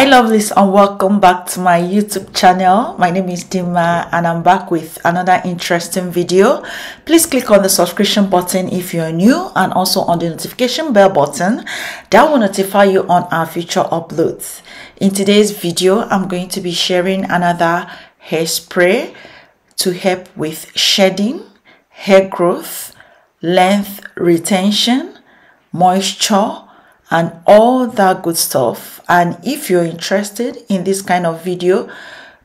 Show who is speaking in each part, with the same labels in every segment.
Speaker 1: Hi lovelies, and welcome back to my YouTube channel. My name is Dima and I'm back with another interesting video. Please click on the subscription button if you're new, and also on the notification bell button that will notify you on our future uploads. In today's video, I'm going to be sharing another hairspray to help with shedding, hair growth, length retention, moisture, and all that good stuff. And if you're interested in this kind of video,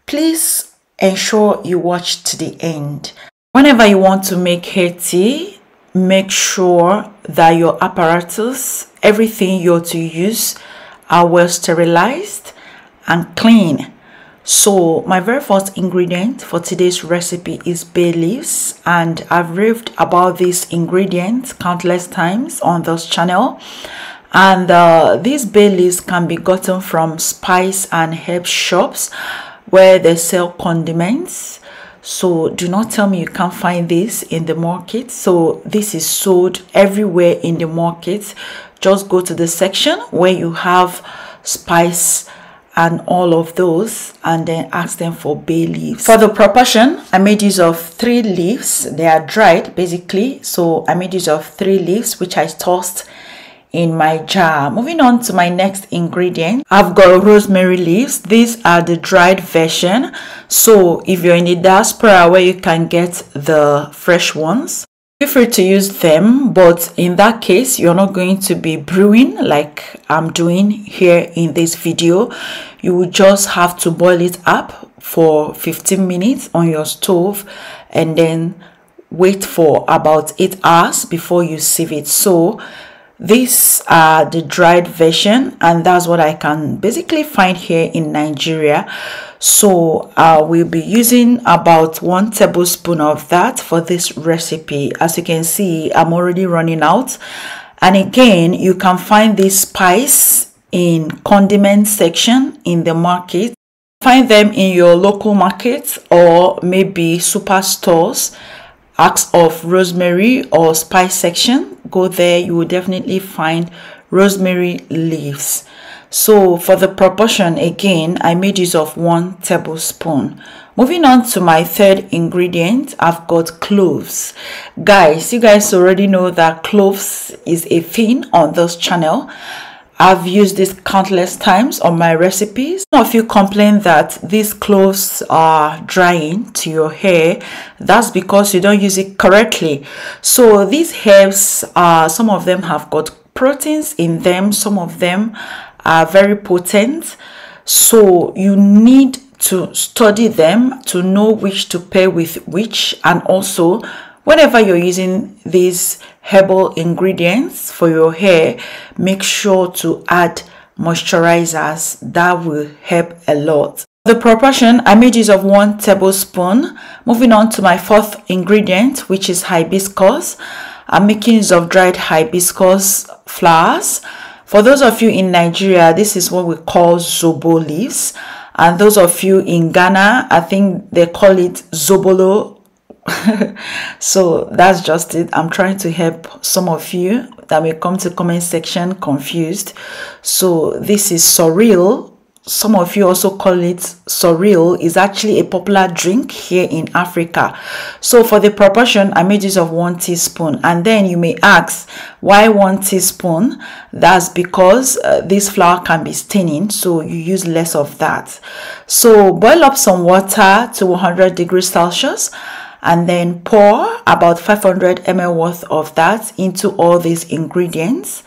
Speaker 1: please ensure you watch to the end. Whenever you want to make hair tea, make sure that your apparatus, everything you're to use, are well sterilized and clean. So my very first ingredient for today's recipe is bay leaves, and I've raved about this ingredient countless times on this channel. And these bay leaves can be gotten from spice and herb shops where they sell condiments. So do not tell me you can't find this in the market. So this is sold everywhere in the market. Just go to the section where you have spice and all of those, and then ask them for bay leaves. For the proportion, I made use of 3 leaves. They are dried basically, so I made use of 3 leaves which I tossed in my jar. Moving on to my next ingredient, I've got rosemary leaves. These are the dried version, so if you're in the diaspora where you can get the fresh ones, feel free to use them. But in that case, you're not going to be brewing like I'm doing here in this video. You will just have to boil it up for 15 minutes on your stove and then wait for about 8 hours before you sieve it. So these are the dried version, and that's what I can basically find here in Nigeria. So I will be using about 1 tablespoon of that for this recipe. As you can see, I'm already running out. And again, you can find this spice in condiment section in the market. Find them in your local market or maybe superstores. Ask of rosemary or spice section. Go there, you will definitely find rosemary leaves. So for the proportion, again, I made use of 1 tablespoon. Moving on to my third ingredient, I've got cloves. Guys, you guys already know that cloves is a thing on this channel. I've used this countless times on my recipes. Some of you complain that these cloves are drying to your hair. That's because you don't use it correctly. So these herbs, some of them have got proteins in them. Some of them are very potent. So you need to study them to know which to pair with which. And also, whenever you're using these herbal ingredients for your hair, make sure to add moisturizers. That will help a lot. The proportion, I made use of 1 tablespoon. Moving on to my fourth ingredient, which is hibiscus. I'm making use of dried hibiscus flowers. For those of you in Nigeria, this is what we call zobo leaves. And those of you in Ghana, I think they call it zobolo. So that's just it. I'm trying to help some of you that may come to comment section confused. So this is sorrel. Some of you also call it sorrel. Is actually a popular drink here in Africa. So for the proportion, I made use of 1 teaspoon. And then you may ask, why 1 teaspoon? That's because this flour can be staining, so you use less of that. So boil up some water to 100 degrees Celsius, and then pour about 500 ml worth of that into all these ingredients.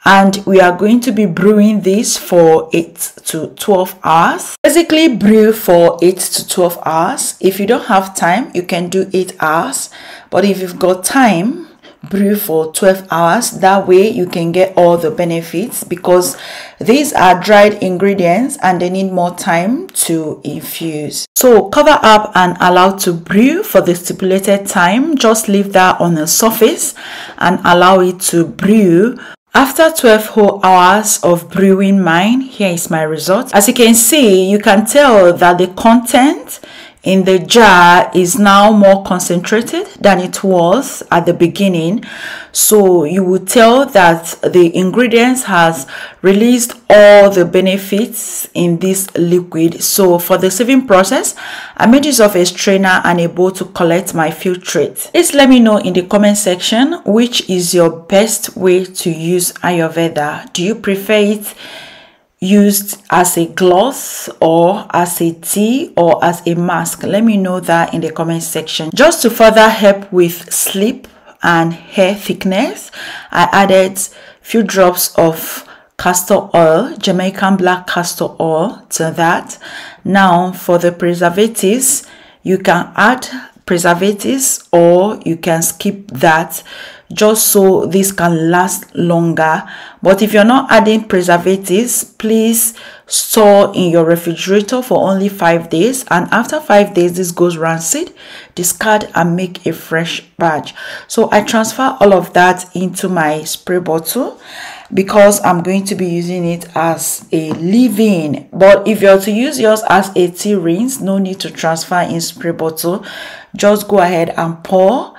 Speaker 1: And we are going to be brewing this for 8 to 12 hours. Basically brew for 8 to 12 hours. If you don't have time, you can do 8 hours. But if you've got time, brew for 12 hours. That way you can get all the benefits, because these are dried ingredients and they need more time to infuse. So cover up and allow to brew for the stipulated time. Just leave that on the surface and allow it to brew. After 12 whole hours of brewing mine, here is my result. As you can see, you can tell that the content in the jar is now more concentrated than it was at the beginning. So you will tell that the ingredients has released all the benefits in this liquid. So for the sieving process, I made use of a strainer and a bowl to collect my filtrate. Please let me know in the comment section which is your best way to use Ayurveda. Do you prefer it used as a gloss or as a tea or as a mask? Let me know that in the comment section. Just to further help with sleep and hair thickness, I added few drops of castor oil, Jamaican black castor oil, to that. Now for the preservatives, you can add preservatives or you can skip that, just so this can last longer. But if you're not adding preservatives, please store in your refrigerator for only 5 days, and after 5 days this goes rancid, discard and make a fresh batch. So I transfer all of that into my spray bottle because I'm going to be using it as a leave-in. But if you're to use yours as a tea rinse, no need to transfer in spray bottle. Just go ahead and pour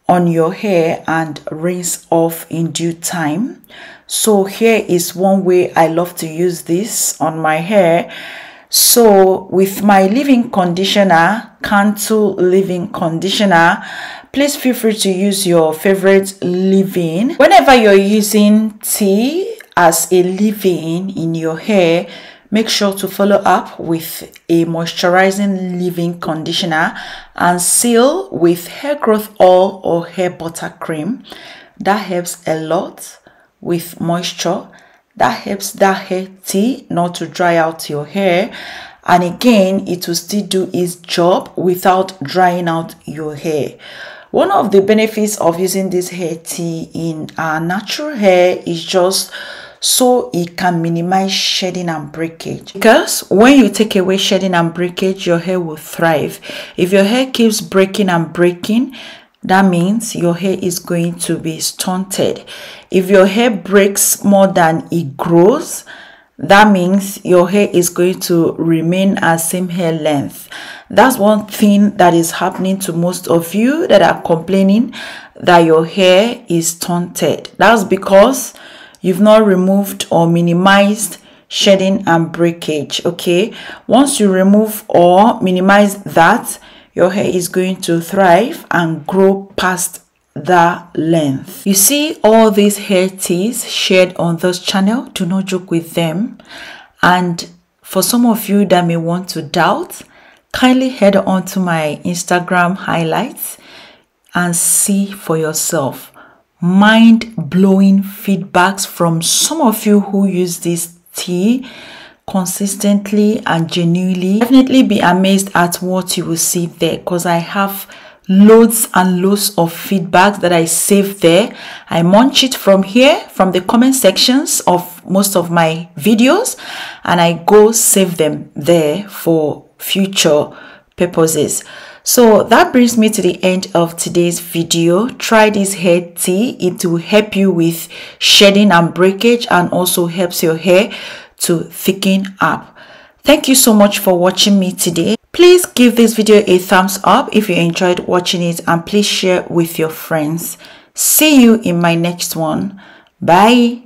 Speaker 1: on your hair and rinse off in due time. So here is one way I love to use this on my hair. So with my leave-in conditioner, Cantu leave-in conditioner, please feel free to use your favorite leave-in. Whenever you're using tea as a leave-in in your hair, make sure to follow up with a moisturizing leave-in conditioner and seal with hair growth oil or hair butter cream. That helps a lot with moisture. That helps that hair tea not to dry out your hair, and again it will still do its job without drying out your hair. One of the benefits of using this hair tea in our natural hair is just so it can minimize shedding and breakage, because when you take away shedding and breakage, your hair will thrive. If your hair keeps breaking and breaking, that means your hair is going to be stunted. If your hair breaks more than it grows, that means your hair is going to remain at same hair length. That's one thing that is happening to most of you that are complaining that your hair is stunted. That's because you've not removed or minimized shedding and breakage. Okay, once you remove or minimize that, your hair is going to thrive and grow past that length. You see all these hair teas shared on this channel, do not joke with them. And for some of you that may want to doubt, kindly head on to my Instagram highlights and see for yourself. Mind-blowing feedbacks from some of you who use this tea consistently and genuinely. Definitely be amazed at what you will see there, because I have loads and loads of feedback that I save there. I munch it from here, from the comment sections of most of my videos, and I go save them there for future purposes. So that brings me to the end of today's video. Try this hair tea. It will help you with shedding and breakage, and also helps your hair to thicken up. Thank you so much for watching me today. Please give this video a thumbs up if you enjoyed watching it, and please share with your friends. See you in my next one. Bye.